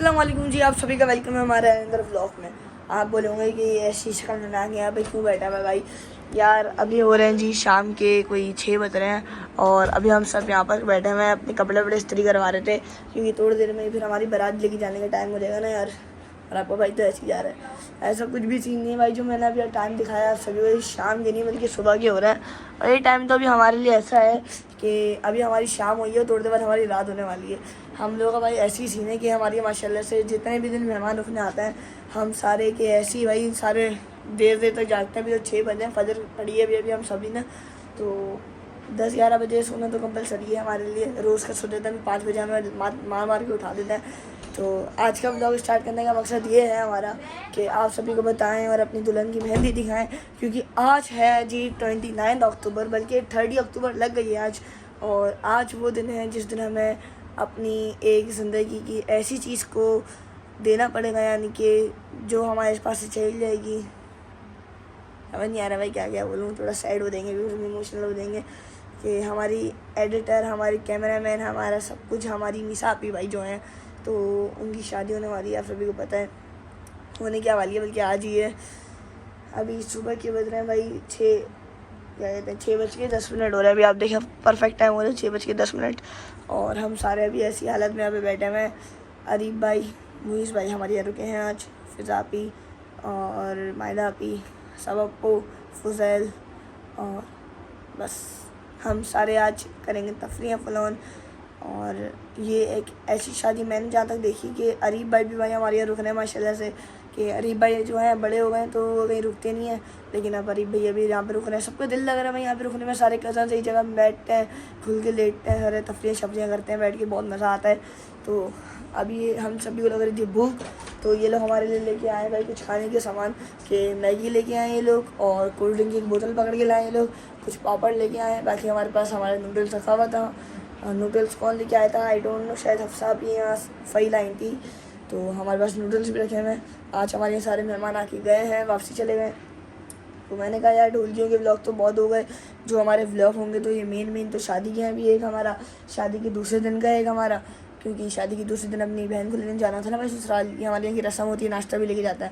अस्सलाम वालेकुम जी, आप सभी का वेलकम है हमारे अंदर व्लॉग में। आप बोलोगे कि ऐसी शक्ल बना के यहाँ पे क्यों बैठा है भाई। यार अभी हो रहे हैं जी शाम के कोई 6 बज रहे हैं और अभी हम सब यहाँ पर बैठे हुए हैं, अपने कपड़े वपड़े इस्त्री करवा रहे थे क्योंकि थोड़ी देर में फिर हमारी बारात लेके जाने का टाइम हो जाएगा ना यार। और आपका भाई तो ऐसे ही जा रहा है, ऐसा कुछ भी सीन नहीं है भाई। जो मैंने अभी टाइम दिखाया सभी वही शाम के नहीं बल्कि सुबह के हो रहा है। और ये टाइम तो अभी हमारे लिए ऐसा है कि अभी हमारी शाम हुई है, थोड़ी देर बाद हमारी रात होने वाली है। हम लोगों का भाई ऐसी सीन है कि हमारी माशाल्लाह से जितने भी दिन मेहमान रुकने आते हैं हम सारे के ऐसी भाई सारे देर देर तक जागते हैं। अभी तो 6 बजे फजर पड़ी है अभी हम सभी ने, तो 10-11 बजे सोना तो कंपलसरी है हमारे लिए। रोज़ का सो देते हैं 5 बजे, हमें मार के उठा देते हैं। तो आज का ब्लॉग स्टार्ट करने का मकसद ये है हमारा कि आप सभी को बताएं और अपनी दुल्हन की मेहंदी दिखाएं, क्योंकि आज है जी 29 अक्टूबर, बल्कि 30 अक्टूबर लग गई है आज। और आज वो दिन है जिस दिन हमें अपनी एक ज़िंदगी की ऐसी चीज़ को देना पड़ेगा, यानी कि जो हमारे पास से चली जाएगी। समझ नहीं आ रहा भाई क्या क्या बोलूँ, थोड़ा सैड हो देंगे, इमोशनल हो देंगे कि हमारी एडिटर, हमारी कैमरामैन, हमारा सब कुछ, हमारी मिसापी भाई जो हैं, तो उनकी शादी होने वाली है। आप सभी को पता है होने क्या वाली है, बल्कि आज ही है। अभी सुबह के बज रहे हैं भाई 6 क्या कहते हैं 6:10 हो रहा है। अभी आप देखें परफेक्ट टाइम हो रहा है 6:10। और हम सारे अभी ऐसी हालत में यहाँ पे बैठे हुए हैं। अरीब भाई, मुइज़ भाई हमारे यहाँ रुके हैं आज, फिज़ापी और मायदा आपी, सब अप्पू, फुज़ैल, और बस हम सारे आज करेंगे तफरीह फलौन। और ये एक ऐसी शादी मैंने जहाँ तक देखी कि अरीब भाई भी भाई हमारे यहाँ रुक रहे हैं माशाल्लाह से, कि अरीब भाई जो है बड़े हो गए तो वो कहीं रुकते नहीं हैं, लेकिन अब अरीब भाई अभी यहाँ पे रुक रहे हैं। सबको दिल लग रहा है भाई यहाँ पे रुकने में। सारे कज़न सही जगह में बैठते हैं, खुल के लेटते हैं, सारे तफरीह सब्जियाँ करते हैं बैठ के, बहुत मज़ा आता है। तो अभी हम सभी को लग रही थी भूख, तो ये लोग हमारे लिए लेके आए भाई कुछ खाने के सामान, कि मैगी लेके आए ये लोग और कोल्ड ड्रिंक की एक बोतल पकड़ के लाए ये लोग, कुछ पापड़ लेके आए। बाकी हमारे पास हमारे नूडल्स रखा हुआ था। नूडल्स कौन लेके आया था आई डोंट नो, शायद हफ्सा भी यहाँ फई लाई थी, तो हमारे पास नूडल्स भी रखे हुए हैं। आज हमारे यहाँ सारे मेहमान आके गए हैं, वापसी चले गए। तो मैंने कहा यार ढोलकियों के ब्लॉग तो बहुत हो गए, जो हमारे ब्लॉग होंगे तो ये मेन तो शादी के हैं। भी एक हमारा शादी के दूसरे दिन का एक हमारा, क्योंकि शादी के दूसरे दिन अपनी बहन को लेने जाना था ना भाई ससुराल। ये हमारे यहाँ की रस्म होती है, नाश्ता भी लेके जाता है।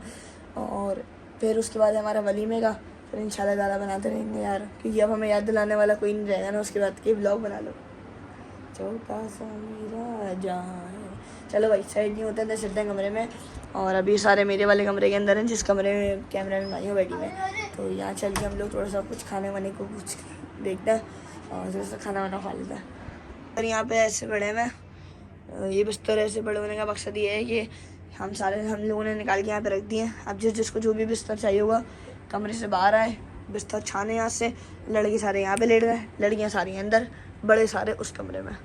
और फिर उसके बाद हमारा वलीमे का, फिर इंशाल्लाह ज़्यादा बनाते रहेंगे यार, क्योंकि अब हमें याद दिलाने वाला कोई नहीं रहेगा ना उसके बाद के ब्लॉग बना लो। छोटा सा मेरा जहाँ है। चलो भाई साइड नहीं होता है, चलते हैं कमरे में। और अभी सारे मेरे वाले कमरे के अंदर हैं, जिस कमरे में कैमरा में भाइयों बैठी हुई हैं। तो यहाँ चल के हम लोग थोड़ा सा कुछ खाने वाने को कुछ देखते हैं और थोड़ा सा खाना वाना खा लेते हैं। और यहाँ पे ऐसे बड़े में ये बिस्तर ऐसे बड़े होने का मकसद ये है कि हम लोगों ने निकाल के यहाँ पे रख दिए हैं। अब जिसको जो भी बिस्तर चाहिए होगा कमरे से बाहर आए, बिस्तर छाने यहाँ से। लड़के सारे यहाँ पे लेट गए, लड़कियाँ सारी अंदर, बड़े सारे उस कमरे में।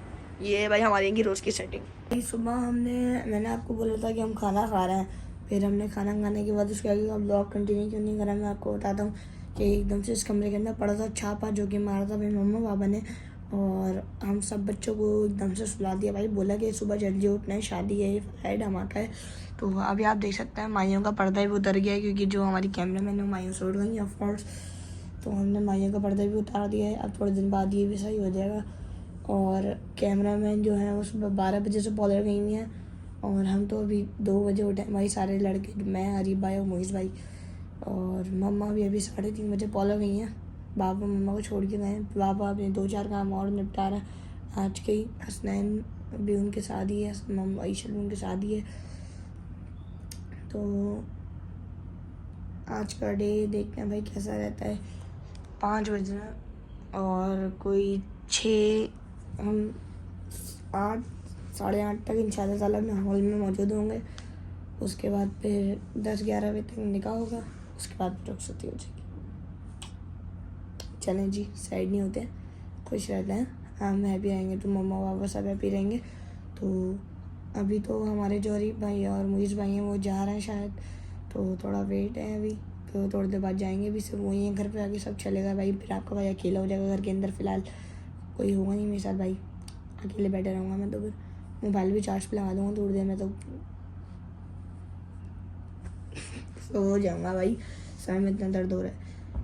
ये भाई हमारे यहाँ की रोज़ की सेटिंग। सुबह मैंने आपको बोला था कि हम खाना खा रहे हैं, फिर हमने खाना खाने के बाद उसके आगे का ब्लॉग कंटिन्यू क्यों नहीं करा मैं आपको बताता हूँ। कि एकदम से इस कमरे के अंदर पड़ा था छापा, जो कि मारा था भाई मम्मा पापा ने, और हम सब बच्चों को एकदम से सुला दिया भाई। बोला कि सुबह जल्दी उठना है, शादी है, फ्राइड धमाका है। तो अभी आप देख सकते हैं माइयों का पर्दा भी उतर गया है, क्योंकि जो हमारी कैमरा मैन है माइयों से उठ गई ऑफकोर्स। तो हमने माइयों का पर्दा भी उतार दिया है। अब थोड़े दिन बाद ये भी सही हो जाएगा। और कैमरामैन जो है वो सुबह 12 बजे से पौधर गई हुई हैं, और हम तो अभी 2 बजे उठे भाई सारे लड़के, मैं, अरीब भाई और मोइज़ भाई। और मम्मा भी अभी 3:30 बजे पौधर गई हैं। बाबा मम्मा को छोड़ के गए, बाबा अपने 2-4 काम और निपटा रहे हैं आज के ही। हसनैन भी उनके साथ ही है, मम्मा ईशा भी उनके साथ ही है। तो आज का डे देखते हैं भाई कैसा रहता है। 5 बज रहे हैं और कोई 6 हम 8 साढ़े 8 तक इंशाल्लाह ताला में हॉल में मौजूद होंगे। उसके बाद फिर 10-11 बजे तक निकाह होगा, उसके बाद रुखसती हो जाएगी। चलें जी, साइड नहीं होते, खुश रहते हैं। हम हैप्पी रहेंगे तो मम्मा पापा सब हैप्पी रहेंगे। तो अभी तो हमारे जो अरीब भाई और मुइज़ भाई हैं वो जा रहे हैं शायद, तो थोड़ा वेट है अभी। तो थोड़ी देर बाद जाएंगे भी, सिर्फ वही है घर पे आके सब चलेगा भाई। फिर आपका भाई अकेला हो जाएगा घर के अंदर, फ़िलहाल कोई होगा नहीं मेरे साथ भाई, अकेले बैठे रहूँगा मैं। तो फिर मोबाइल भी चार्ज पे लगा दूँगा थोड़ी देर में, तो हो जाऊँगा भाई। सर में इतना दर्द हो रहा है।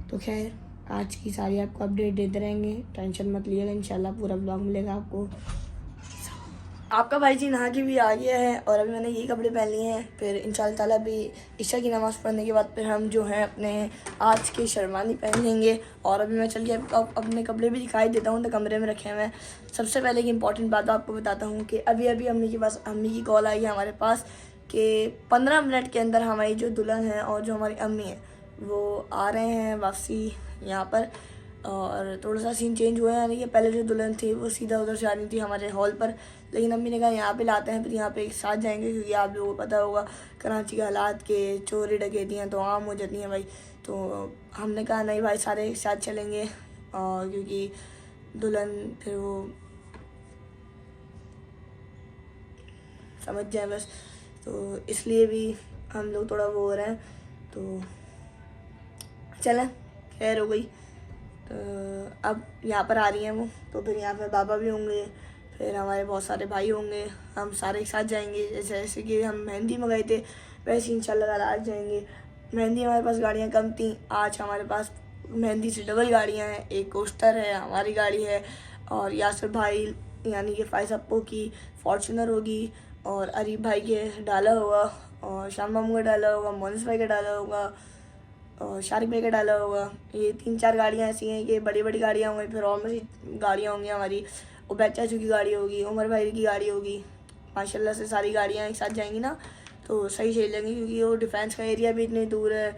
तो खैर आज की सारी आपको अपडेट देते रहेंगे, टेंशन मत लीजिएगा, इंशाल्लाह पूरा ब्लॉग मिलेगा आपको। आपका भाई जी नहा के भी आ गया है और अभी मैंने यही कपड़े पहन लिए हैं। फिर इंशाल्लाह ताला भी ईशा की नमाज़ पढ़ने के बाद फिर हम जो है अपने आज की शेरवानी पहन लेंगे। और अभी मैं चल के अपने कपड़े भी दिखाई देता हूँ तो कमरे में रखे हुए हैं। सबसे पहले की इंपॉर्टेंट बात आपको बताता हूँ कि अभी अभी अम्मी की कॉल आई है हमारे पास कि 15 मिनट के अंदर हमारी जो दुल्हन है और जो हमारी अम्मी है वो आ रहे हैं वापसी यहाँ पर। और थोड़ा सा सीन चेंज हुआ है, यानी कि पहले जो दुल्हन थी वो सीधा उधर से आ रही थी हमारे हॉल पर, लेकिन अम्मी ने कहा यहाँ पे लाते हैं, फिर यहाँ पे एक साथ जाएंगे क्योंकि आप लोगों को पता होगा कराची के हालात के चोरी डकैतियाँ तो आम हो जाती हैं भाई। तो हमने कहा नहीं भाई सारे एक साथ चलेंगे और क्योंकि दुल्हन फिर वो समझ जाए बस, तो इसलिए भी हम लोग थोड़ा वो हो रहे हैं। तो चलें खैर हो गई। तो अब यहाँ पर आ रही हैं वो, तो फिर यहाँ पर बाबा भी होंगे, फिर हमारे बहुत सारे भाई होंगे, हम सारे एक साथ जाएंगे। जैसे कि हम मेहंदी मंगाए थे वैसे इंशाल्लाह आज जाएंगे। मेहंदी हमारे पास गाड़ियाँ कम थी, आज हमारे पास मेहंदी से डबल गाड़ियाँ हैं। एक कोस्टर है, हमारी गाड़ी है, और यासिर भाई यानी कि फाइज अप्पो की फॉर्चूनर होगी, और अरीब भाई के डाला होगा, और शाम मामू का डाला होगा, मोनिस भाई का डाला होगा, और शारिक भाई का डाला होगा। ये 3-4 गाड़ियाँ ऐसी हैं कि बड़ी बड़ी गाड़ियाँ होंगी, फिर और मज़ीद गाड़ियाँ होंगी हमारी, उबैद चाचू की गाड़ी होगी, उमर भाई की गाड़ी होगी। माशाल्लाह से सारी गाड़ियाँ एक साथ जाएंगी ना तो सही चलेंगी, क्योंकि वो डिफेंस का एरिया भी इतनी दूर है।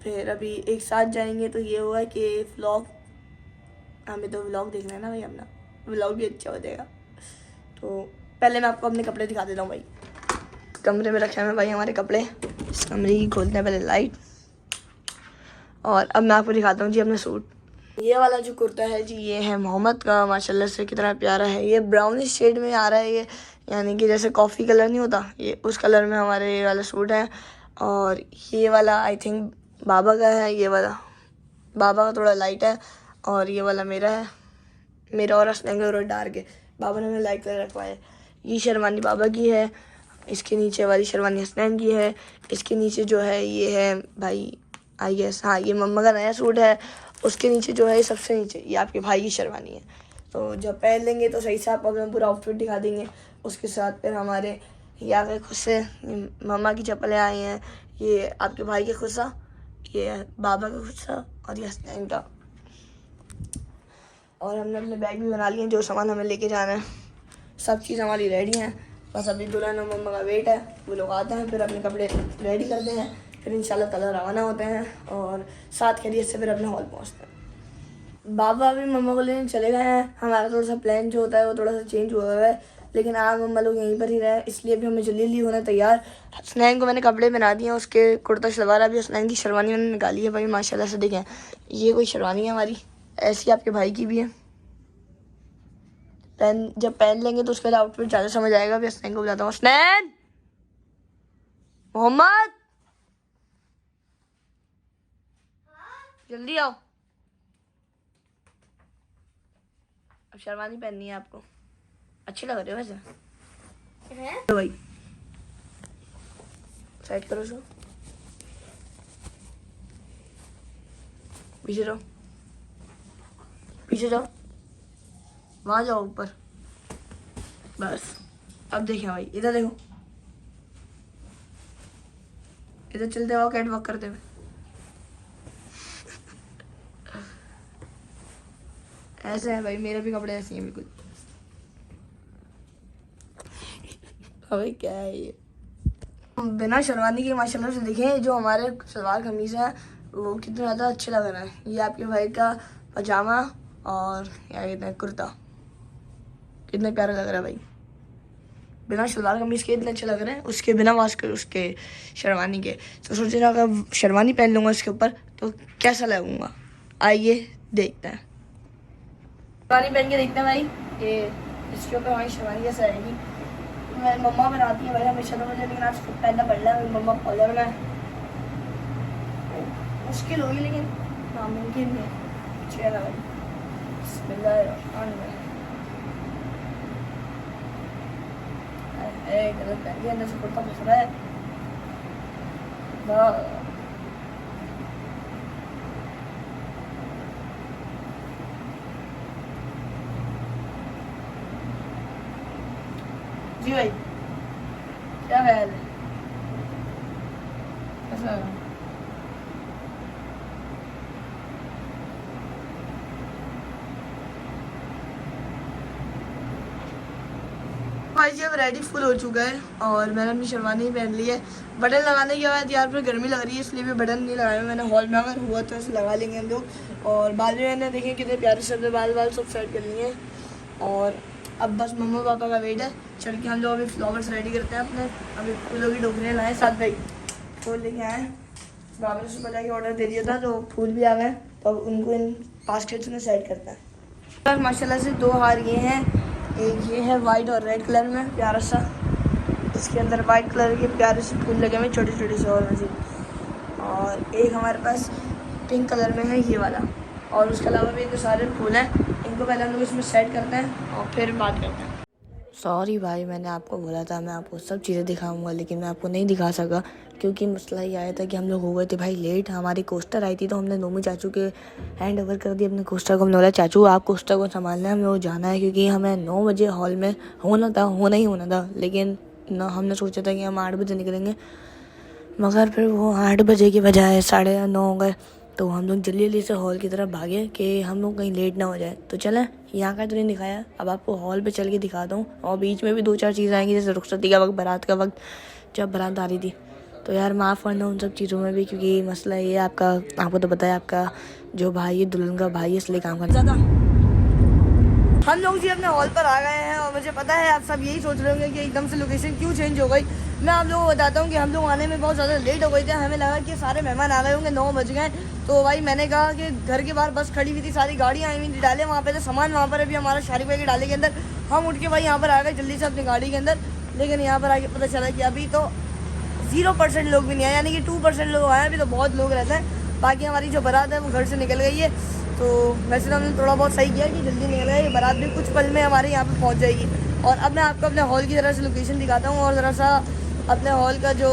फिर अभी एक साथ जाएंगे तो ये हुआ कि व्लॉग, हमें तो व्लॉग देखना है ना भाई, अपना व्लॉग भी अच्छा हो जाएगा। तो पहले मैं आपको अपने कपड़े दिखा देता हूँ भाई। कमरे में रखे हैं भाई हमारे कपड़े, इस कमरे की खोलते हैं पहले लाइट, और अब मैं आपको दिखाता हूँ जी अपना सूट। ये वाला जो कुर्ता है जी ये है मोहम्मद का, माशाल्लाह से कितना प्यारा है। ये ब्राउनिश शेड में आ रहा है, ये यानी कि जैसे कॉफ़ी कलर नहीं होता, ये उस कलर में हमारे ये वाला सूट है। और ये वाला आई थिंक बाबा का है, ये वाला बाबा का थोड़ा लाइट है, और ये वाला मेरा है। मेरा और असलैन का थोड़ा डार्क है, बाबा ने लाइट कलर रखवाया है। ये शेरवानी बाबा की है, इसके नीचे वाली शेरवानी हसनैन की है, इसके नीचे जो है ये है भाई आई गेस, हाँ ये मम्मा का नया सूट है। उसके नीचे जो है सबसे नीचे ये आपके भाई की शेरवानी है। तो जब पहन लेंगे तो सही से आपको अपना पूरा आउटफिट दिखा देंगे। उसके साथ फिर हमारे यहाँ पे खुद से मम्मा की चप्पलें आई हैं, ये आपके भाई के खुद सा, ये बाबा का खुद सा, और ये हसनैन का। और हमने अपने बैग भी बना लिए, जो सामान हमें लेके जाना है सब चीज़ हमारी रेडी हैं। बस अभी दुल्हन और मम्मा का वेट है, वो लोग आते हैं फिर अपने कपड़े रेडी करते हैं, फिर इंशाल्लाह ताला रवाना होते हैं और 7 खैरियत से फिर अपने हॉल पहुंचते हैं। बाबा अभी मम्मा को लेने चले गए हैं। हमारा थोड़ा सा प्लान जो होता है वो थोड़ा सा चेंज हुआ है, लेकिन आज मम्मा लोग यहीं पर ही रहे, इसलिए अभी हमें जल्दी जल्दी होना तैयार। हसनैन को मैंने कपड़े बना दिए, उसके कुर्ता शलवार, अभी हसनैन की शेरवानी मैंने निकाली है भाई माशाल्लाह से। देखें ये कोई शेरवानी है हमारी, ऐसी आपके भाई की भी है। जब पहन लेंगे तो उसके बाद आउटफिट ज़्यादा समझ आएगा। अभी हसनैन को बुलाता हूँ, हसनैन मोहम्मद जल्दी आओ, अब शेरवानी पहननी है आपको, अच्छी लग रही है वैसे तो भाई साइड करो सो, पीछे जाओ, पीछे जाओ, वहाँ जाओ ऊपर, बस। अब देखें भाई, इधर देखो, इधर चलते हुए कैट वॉक करते हुए। ऐसे है भाई, मेरे भी कपड़े ऐसे हैं बिल्कुल। भाई क्या है ये, बिना शेरवानी के माशाल्लाह से देखें जो हमारे सलवार कमीज़ है वो कितना ज़्यादा अच्छे लग रहा है। ये आपके भाई का पजामा और क्या कहते हैं कुर्ता, कितना प्यारा लग रहा है भाई। बिना सलवार कमीज़ के इतने अच्छे लग रहे हैं, उसके बिना वाश कर उसके शेरवानी के। तो सोच रहा अगर शेरवानी पहन लूँगा इसके ऊपर तो कैसा लगूंगा, आइए देखते हैं। शेरवानी पहन के देखते हैं भाई कि इसके ऊपर हमारी शेरवानी कैसे आएगी। मेरी मम्मा बनाती है भाई हमेशा, तो मुझे लेकिन आज खुद पहनना पड़ रहा है। मेरी मम्मा कॉलर में मुश्किल होगी लेकिन नामुमकिन नहीं है। चेहरा भाई बिस्मिल्लाहिर्रहमानिर्रहीम, गलत पहन लिया, अंदर से कुर्ता फंस रहा है। जी भाई, क्या ख्याल है, कैसा लगा? भाई जी अब रेडी फुल हो चुका है और मैंने अपनी शेरवानी पहन ली है। बटन लगाने के बाद यार फिर गर्मी लग रही है, इसलिए भी बटन नहीं लगाया मैंने। हॉल में अगर हुआ तो ऐसे लगा लेंगे हम लोग। और बाल भी मैंने देखे कितने प्यारे से बाल सब सेट कर लिए हैं। और अब बस मम्मा पापा का वेट है, चल के हम लोग अभी फ्लावर्स रेडी करते हैं अपने। अभी फूलों की टोकरियाँ लाए, साथ भाई फूल लेके आए। बाबा ने सुबह जाके ऑर्डर दे दिया था तो फूल भी आ गए, तो अब उनको इन बास्केट्स में सेट करते हैं। माशाल्लाह से 2 हार ये हैं, एक ये है वाइट और रेड कलर में प्यारा सा, इसके अंदर वाइट कलर के प्यारे से फूल लगे हुए छोटे छोटे से और मजीद। और एक हमारे पास पिंक कलर में है ये वाला, और उसके अलावा भी तो सारे फूल हैं। इनको पहले हम लोग इसमें सेट करते हैं और फिर बात करते हैं। सॉरी भाई, मैंने आपको बोला था मैं आपको सब चीज़ें दिखाऊंगा, लेकिन मैं आपको नहीं दिखा सका क्योंकि मसला ये आया था कि हम लोग हो गए थे भाई लेट। हमारी कोस्टर आई थी तो हमने नोमी चाचू के हैंड ओवर कर दिया अपने कोस्टर को। हमने बोला चाचू आप कोस्टर को संभालना है, हमें वो जाना है क्योंकि हमें 9 बजे हॉल में होना था। लेकिन ना हमने सोचा था कि हम 8 बजे निकलेंगे, मगर फिर वो 8 बजे की बजाय 9:30 हो गए। तो हम लोग जल्दी जल्दी से हॉल की तरफ भागे कि हम लोग कहीं लेट ना हो जाए। तो चलें, यहाँ का तो नहीं दिखाया, अब आपको हॉल पे चल के दिखाता हूँ। और बीच में भी 2-4 चीज़ें आएंगी, जैसे रुखसती का वक्त, बारात का वक्त, जब बारात आ रही थी। तो यार माफ़ करना उन सब चीज़ों में भी, क्योंकि मसला ये आपको तो पता है, आपका जो भाई है दुल्हन का भाई है, इसलिए काम करना ज़्यादा। हम लोग जी अपने हॉल पर आ गए हैं और मुझे पता है आप सब यही सोच रहे होंगे कि एकदम से लोकेशन क्यों चेंज हो गई। मैं आप लोगों को बताता हूँ कि हम लोग आने में बहुत ज़्यादा लेट हो गए थे। हमें लगा कि सारे मेहमान आ गए होंगे, 9 बज गए। तो भाई मैंने कहा कि घर के बाहर बस खड़ी हुई थी, सारी गाड़ियाँ आई हुई थी, डाले वहाँ पे थे सामान, वहाँ पर अभी हमारा शारिक भाई के डाले के अंदर। हम उठ के भाई यहाँ पर आ गए जल्दी से अपनी गाड़ी के अंदर, लेकिन यहाँ पर आके पता चला कि अभी तो 0% लोग भी नहीं आए, यानी कि 2% लोग आए। अभी तो बहुत लोग रहते हैं, बाकी हमारी जो बारात है वो घर से निकल गई है। तो वैसे तो हमने थोड़ा बहुत सही किया कि जल्दी निकल गए, बारात भी कुछ पल में हमारे यहाँ पे पहुँच जाएगी। और अब मैं आपको अपने हॉल की तरह से लोकेशन दिखाता हूँ और ज़रा सा अपने हॉल का जो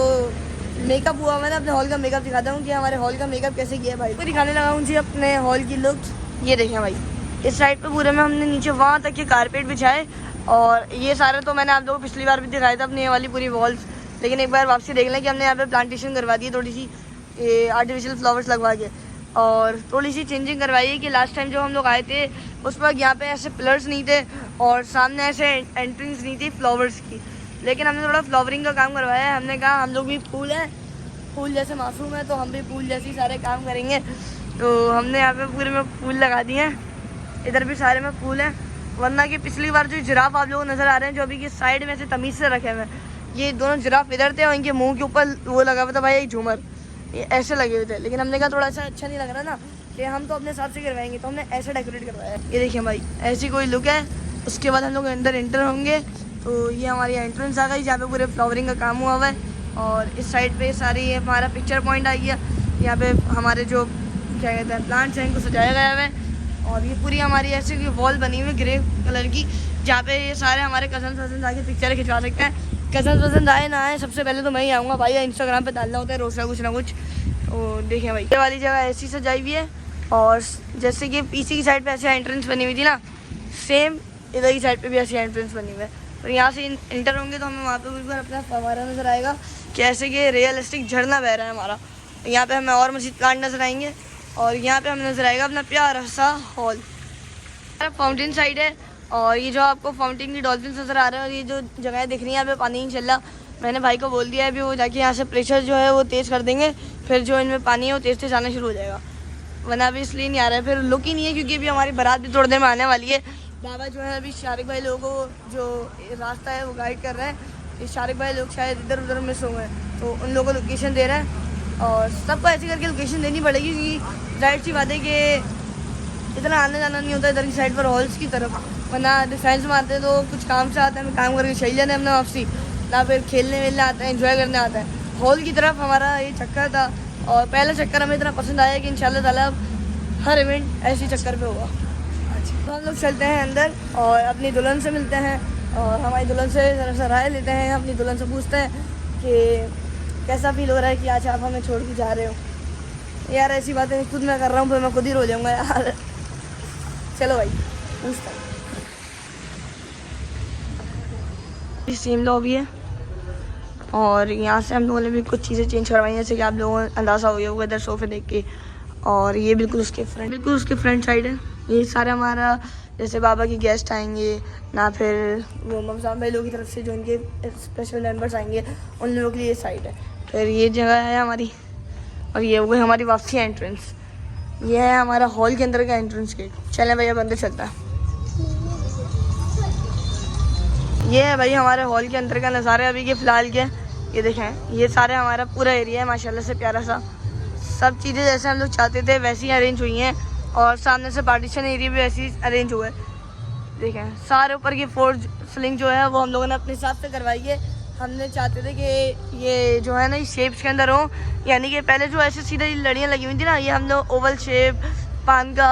मेकअप हुआ मैंने अपने हॉल का मेकअप दिखाता हूँ कि हमारे हॉल का मेकअप कैसे किया भाई। तो दिखाने लगा हूँ जी अपने हॉल की लुक। ये देखें भाई, इस साइड पे पूरे में हमने नीचे वहाँ तक के कारपेट बिछाए, और ये सारे तो मैंने आप लोगों को पिछली बार भी दिखाया था अपनी ये वाली पूरी वॉल्स। लेकिन एक बार वापसी देख लें कि हमने यहाँ पे प्लांटेशन करवा दी है, थोड़ी सी आर्टिफिशियल फ्लावर्स लगवा के, और थोड़ी सी चेंजिंग करवाई है कि लास्ट टाइम जो हम लोग आए थे उस वक्त यहाँ पे ऐसे पिलर्स नहीं थे और सामने ऐसे एंट्रेंस नहीं थी फ्लावर्स की। लेकिन हमने थोड़ा फ्लावरिंग का काम करवाया है। हमने कहा हम लोग भी फूल हैं, फूल जैसे मासूम है, तो हम भी फूल जैसे ही सारे काम करेंगे। तो हमने यहाँ पे पूरे में फूल लगा दिए हैं, इधर भी सारे में फूल हैं। वरना कि पिछली बार जो जिराफ आप लोग नज़र आ रहे हैं जो अभी की साइड में से तमीज़ से रखे हुए हैं, ये दोनों जिराफ इधर थे और इनके मुँह के ऊपर वो लगा हुआ था भाई एक झूमर, ये ऐसे लगे हुए थे। लेकिन हमने कहा थोड़ा सा अच्छा नहीं लग रहा ना, कि हम तो अपने हिसाब से करवाएंगे, तो हमने ऐसे डेकोरेट करवाया है। ये देखिए भाई, ऐसी कोई लुक है। उसके बाद हम लोग अंदर एंटर होंगे तो ये हमारी एंट्रेंस आ गई, जहाँ पे पूरे फ्लावरिंग का काम हुआ हुआ है। और इस साइड पे सारी ये हमारा पिक्चर पॉइंट आ गया, यहाँ पे हमारे जो क्या कहते हैं प्लांट्स हैं इनको सजाया गया है। और ये पूरी हमारी ऐसी वॉल बनी हुई है ग्रे कलर की, जहाँ पे ये सारे हमारे कज़न वज़न आके पिक्चर खिंचवा सकते हैं। कज़न वज़न आए ना आए, सबसे पहले तो मैं ही आऊँगा भाई, इंस्टाग्राम पे डालना होता है रोज़ कुछ ना कुछ। तो देखें भाई, ये वाली जगह ऐसी सजाई हुई है, और जैसे कि पीछे की साइड पे ऐसे एंट्रेंस बनी हुई थी ना, सेम इधर की साइड पे भी ऐसी एंट्रेंस बनी हुई है। और यहाँ से इंटर होंगे तो हमें वहाँ पे बिल्कुल अपना फवारा नज़र आएगा कि ऐसे कि रियलिस्टिक झरना बह रहा है हमारा। यहाँ पे हमें और मस्जिद प्लांट नज़र आएंगे, और यहाँ पे हमें नज़र आएगा अपना प्यारा सा हॉल। फाउंटेन साइड है, और ये जो आपको फाउंटेन की डॉल्फिन नज़र आ रहे हैं, और ये जो जगह दिख रही है यहाँ पे पानी नहीं चल रहा, मैंने भाई को बोल दिया है अभी वो जाके यहाँ से प्रेशर जो है वो तेज़ कर देंगे, फिर जो इनमें पानी है वो तेज़ तेज़ आना शुरू हो जाएगा। वरना अभी इसलिए नहीं आ रहा है, फिर लुक ही नहीं है, क्योंकि अभी हमारी बारात भी थोड़ी देर में आने वाली है। बाबा जो है अभी शारिक भाई लोगों को जो रास्ता है वो गाइड कर रहे हैं। शारिक भाई लोग शायद इधर उधर मिस हो गए, तो उन लोगों को लोकेशन दे रहे हैं, और सबको ऐसे करके लोकेशन देनी पड़ेगी, क्योंकि जाहिर सी बात है कि इतना आने जाना नहीं होता इधर की साइड पर हॉल्स की तरफ। वरना डिफेंस में आते हैं तो कुछ काम से आते हैं, काम करके चल जाते हैं अपना वापसी, ना फिर खेलने वेलने आते हैं, एंजॉय करने आते हैं। हॉल की तरफ हमारा ये चक्कर था, और पहला चक्कर हमें इतना पसंद आया कि इंशाल्लाह ताला हर इवेंट ऐसी चक्कर पे होगा। तो हम लोग चलते हैं अंदर और अपनी दुल्हन से मिलते हैं, और हमारी दुल्हन से ज़रा सा राय लेते हैं। अपनी दुल्हन से पूछते हैं कि कैसा फील हो रहा है कि आज आप हमें छोड़ के जा रहे हो। यार ऐसी बातें खुद मैं कर रहा हूँ, फिर मैं खुद ही रो जाऊँगा यार। चलो भाई पूछता हूँ। सेम लॉबी है और यहाँ से हम लोगों ने भी कुछ चीज़ें चेंज करवाई हैं, जैसे कि आप लोगों को अंदाज़ा हो गया होगा इधर सोफे देख के। और ये बिल्कुल उसके फ्रंट साइड है। ये सारा हमारा जैसे बाबा की गेस्ट आएंगे ना, फिर वो ममजान भाई लोगों की तरफ से जो इनके स्पेशल मेंबर्स आएंगे उन लोगों के लिए ये साइड है। फिर ये जगह है हमारी और ये वो हमारी वापसी एंट्रेंस। ये है हमारा हॉल के अंदर का एंट्रेंस गेट। चलें भाई अब अंदर चलता है। ये है भाई हमारे हॉल के अंदर का नज़ारा अभी के फ़िलहाल के। ये देखें, ये सारे हमारा पूरा एरिया है माशाल्लाह से प्यारा सा। सब चीज़ें जैसे हम लोग चाहते थे वैसी ही अरेंज हुई हैं और सामने से पार्टीशन एरिया भी वैसी अरेंज हुआ है। देखें सारे ऊपर की फोर सीलिंग जो है वो हम लोगों ने अपने हिसाब से करवाई है। हमने चाहते थे कि ये जो है ना ये शेप्स के अंदर हो, यानी कि पहले जो ऐसे सीधे लड़ियाँ लगी हुई थी ना, ये हम लोग ओवल शेप, पान का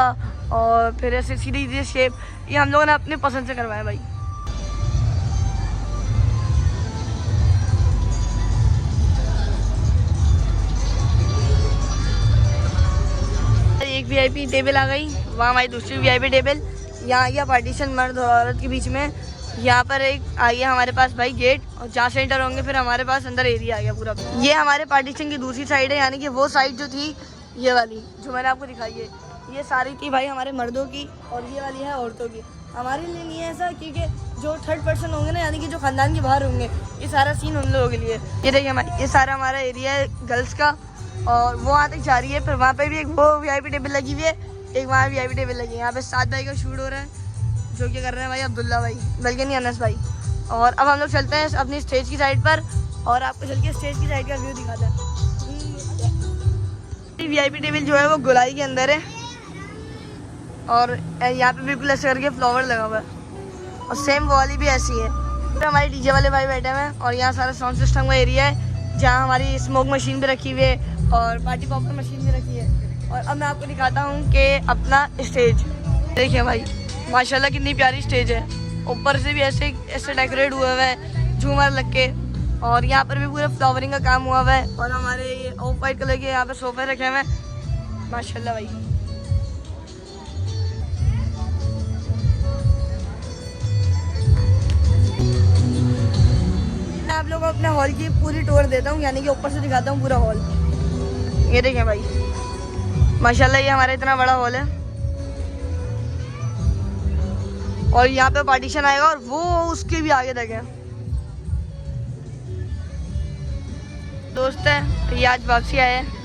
और फिर ऐसे सीधे सीधे शेप, ये हम लोगों ने अपने पसंद से करवाया भाई। एक वीआईपी टेबल आ गई, वहाँ हमारी दूसरी वीआईपी टेबल। यहाँ या पार्टीशन मर्द और औरत के बीच में। यहाँ पर एक आ गया हमारे पास भाई गेट, और जहाँ से एंटर होंगे फिर हमारे पास अंदर एरिया आ गया पूरा। ये हमारे पार्टीशन की दूसरी साइड है, यानी कि वो साइड जो थी ये वाली जो मैंने आपको दिखाई है, ये सारी थी भाई हमारे मर्दों की और ये वाली है औरतों की। हमारे लिए नहीं है ऐसा, क्योंकि जो थर्ड पर्सन होंगे ना, यानी कि जो ख़ानदान के बाहर होंगे, ये सारा सीन उन लोगों के लिए। ये देखिए हमारे ये सारा हमारा एरिया है गर्ल्स का और वो वहाँ तक जा रही है। फिर वहाँ पे भी एक वो वीआईपी टेबल लगी हुई है, एक वहाँ वीआईपी टेबल लगी है। यहाँ पे सात भाई का शूट हो रहा है, जो कि कर रहे हैं भाई अब्दुल्ला भाई, बल्कि नहीं अनस भाई। और अब हम लोग चलते हैं अपनी स्टेज की साइड पर और आपको चल के स्टेज की साइड का व्यू दिखाता है। वीआईपी टेबल जो है वो गोलाई के अंदर है और यहाँ पे बिल्कुल ऐसे करके फ्लावर लगा हुआ है और सेम वाली भी ऐसी है। तो हमारे डीजे वाले भाई बैठे हुए हैं और यहाँ सारा साउंड सिस्टम का एरिया है, जहाँ हमारी स्मोक मशीन भी रखी हुई है और पार्टी पॉपर मशीन भी रखी है। और अब मैं आपको दिखाता हूँ कि अपना स्टेज देखिए भाई, माशाल्लाह कितनी प्यारी स्टेज है। ऊपर से भी ऐसे ऐसे डेकोरेट हुआ हुआ है झूमर लग के, और यहाँ पर भी पूरा फ्लावरिंग का काम हुआ हुआ है। और हमारे ये ऑफ वाइट कलर के यहाँ पे सोफे रखे हुए हैं माशाल्लाह भाई। मैं आप लोगों को अपने हॉल की पूरी टूर देता हूँ, यानी कि ऊपर से दिखाता हूँ पूरा हॉल। ये देखें भाई माशाल्लाह, ये हमारा इतना बड़ा हॉल है और यहाँ पे पार्टीशन आएगा और वो उसके भी आगे तक है। दोस्त है ये आज वापसी आए हैं।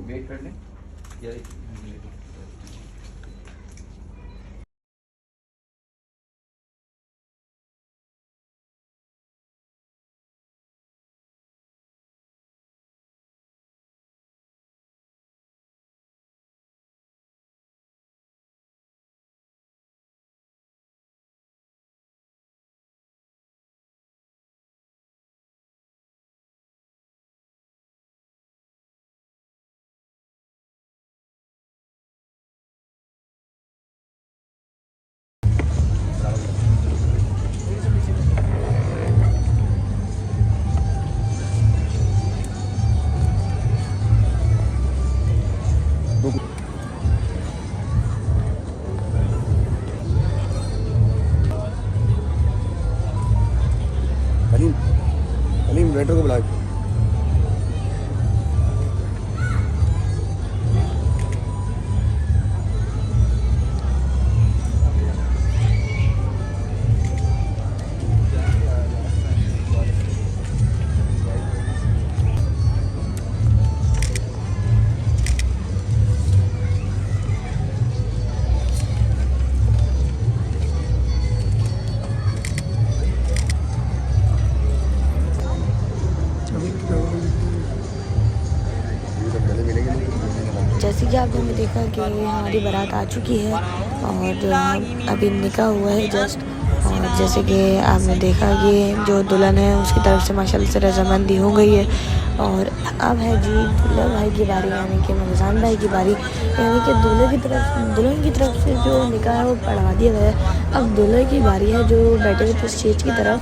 वेट कर लें। वेटर को बुला जैसे कि आपने देखा कि हमारी बारात आ चुकी है और अभी निकाह हुआ है जस्ट। और जैसे कि आपने देखा कि जो दुल्हन है उसकी तरफ से माशाल्लाह से रजामंदी हो गई है और अब है जी दूल्हा भाई की बारी, यानी कि मगजान भाई की बारी। यानी कि दुल्हन की तरफ से जो निकाह है वो पढ़वा दिया गया है। अब दूल्हे की बारी है जो बैठे हुए थे स्टेज की तरफ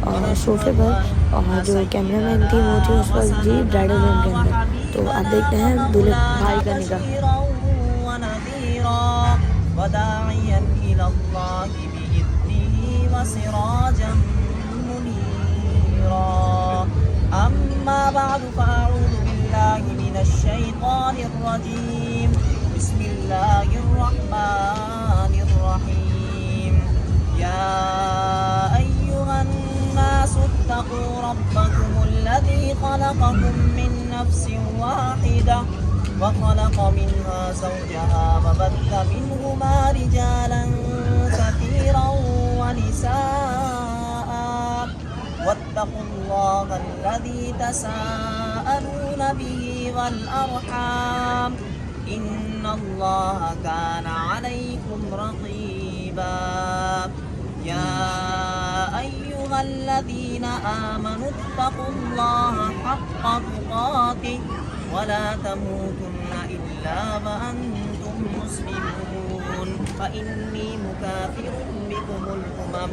और सोफे पर, और जो कैमरामैन थी वो थी उस वक्त जी ब्राइडल रूम के अंदर। तो आप देखते हैं दूल्हे भाई का निकाह। अम्मा बाद फ़अऊज़ु बिल्लाहि मिनश शैतानिर रजीम बिस्मिल्लाहिर रहमानिर रहीम या अय्युहन नासु इत्तक़ू रब्बकुमुल्लज़ी ख़लक़कुम मिन नफ्सिन वाहिदा व ख़लक़ मिन्हा ज़ौजहा व बत्थ मिन्हुमा रिजालन कसीरन व निसाअ वत्तक़ुल्लाह अल्लज़ी तसाअलून बिही वल अरहाम इन्नल्लाह काना अलैकुम रक़ीबा या अय्युहल्लज़ीना आमनु इत्तक़ुल्लाह हक़्क़ तुक़ातिह वला तमूतुन्ना इल्ला व अंतुम मुस्लिमून फ़इन्नी मुकाफ़िरुन बिकुमुल उमम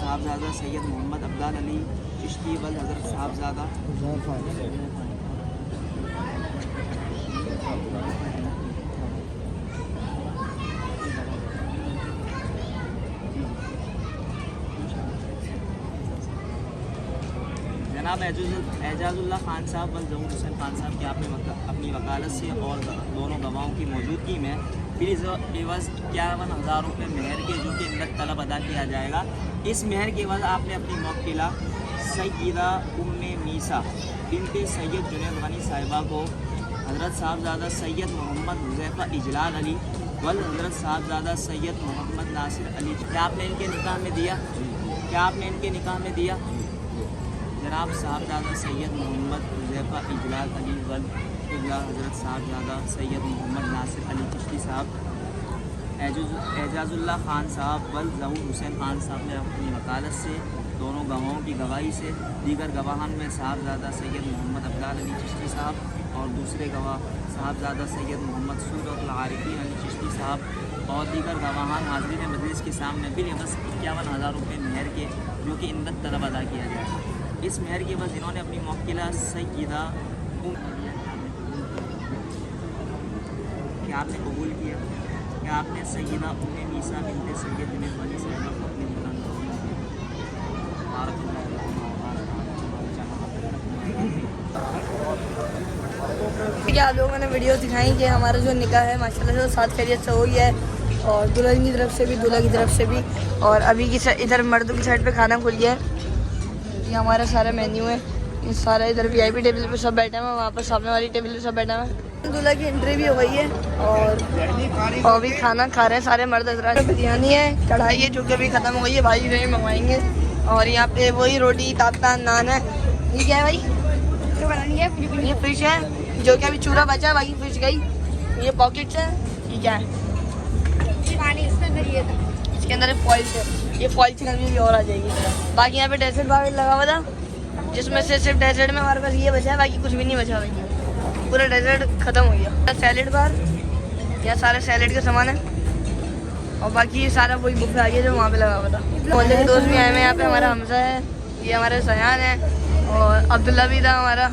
साहबजादा सैयद मोहम्मद अब्दाल अली चिश्ती वल हज़रत साहबजादा जनाब एजाजुल्लाह खान साहब व ज़हूर हुसैन खान साहब की आपने अपनी वकालत से और दोनों गवाहों की मौजूदगी में प्लीज़ एवज़ 51,000 रुपये मेहर के जो कि इन्नत तलब अदा किया जाएगा। इस मेहर के एवज़ आपने अपनी मौकिला सैयदा उम्मे मीसा बिनते सैयद जुनैद गनी साहिबा को हज़रत साहबजादा सैयद मोहम्मद हुज़ैफ़ा इजलाल अली वल हज़रत साहबजादा सैयद मोहम्मद नासिर अली क्या आपने इनके निकाह में दिया? क्या आपने इनके निकाह में दिया? जनाब साहबजादा सैयद मोहम्मद हुज़ैफ़ा इजलाल अली वल हज़रत साहबजादा सैयद मोहम्मद नासिर अली चिश्ती साहब एजाजुल्लाह खान साहब वल ज़हूर हुसैन खान साहब ने अपनी वकालत से दोनों गवाहों की गवाही से दीगर गवाहान में साहबजादा सैयद मोहम्मद अब्दाल अली चिश्ती साहब और दूसरे गवाह साहबजादा सैयद मोहम्मद सूरतुल आरिफीन अली चिश्ती साहब और दीगर गवाहान हाज़रीन मजलिस के सामने बिल बस 51,000 रुपये मेहर के जो कि इन्नत तलब अदा किया जाए। इस मेहर के बाद इन्होंने अपनी मौकिला सैयदा क्या आपने कबूल किया? क्या आपने सैयदा उम्मे मीसा बिनते सैयद जुनैद गनी साहिबा को अपने क्या आप लोगों ने वीडियो दिखाई कि हमारा जो निकाह है माशाल्लाह से साथ खैरियत से हो गया है और दुल्हन की तरफ से भी दूल्हा की तरफ से भी। और अभी की इधर मर्दों की साइड पे खाना खुल गया है। ये हमारा सारा मेन्यू है, ये सारा इधर वीआईपी टेबल पे सब बैठे हुए हैं, वहाँ पर सामने वाली टेबल पे सब बैठे हुए हैं। दूल्हा की एंट्री भी हो गई है और अभी खाना खा रहे हैं सारे मर्द हज़रात। बिरयानी है, कढ़ाई है जो कि अभी ख़त्म हो गई है, भाई जो मंगवाएंगे। और यहाँ पे वही रोटी ताप्ता नान है। ये क्या है भाई? ये फिश है जो कि अभी चूरा बचा, बाकी फिश गई। ये पॉकेट्स है, ये क्या है? इसके अंदर फॉइल है, ये फॉइल चिकन भी और आ जाएगी। बाकी यहाँ पे डेजर्ट बार लगा हुआ था जिसमें से सिर्फ डेजर्ट में हमारे पास ये बचा है, बाकी कुछ भी नहीं बचा भाई, पूरा डेजर्ट ख़त्म हो गया। सैलेड बार, यहाँ सारे सैलेड का सामान है और बाकी ये सारा वही बुफे आ गया जो वहाँ पे लगा हुआ था। मोहल्ले के दोस्त भी आए हुए हैं यहाँ पे, हमारा हमजा है ये हमारे सयान है और अब्दुल्ला भी था हमारा।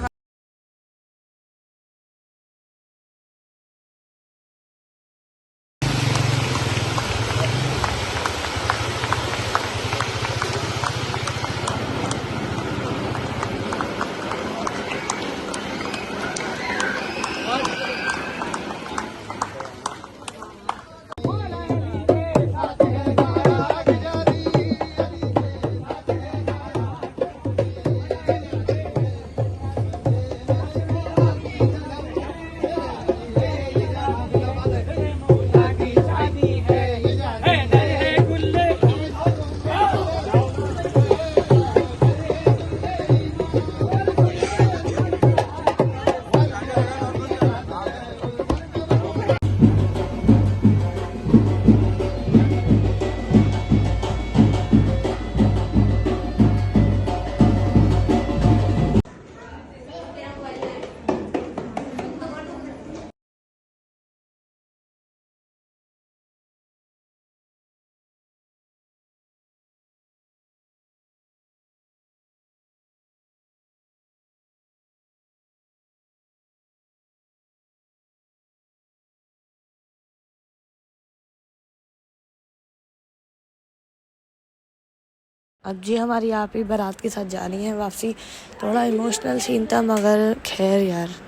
अब जी हमारी यहाँ पे बारात के साथ जानी है वापसी। थोड़ा इमोशनल सीन था मगर खैर यार।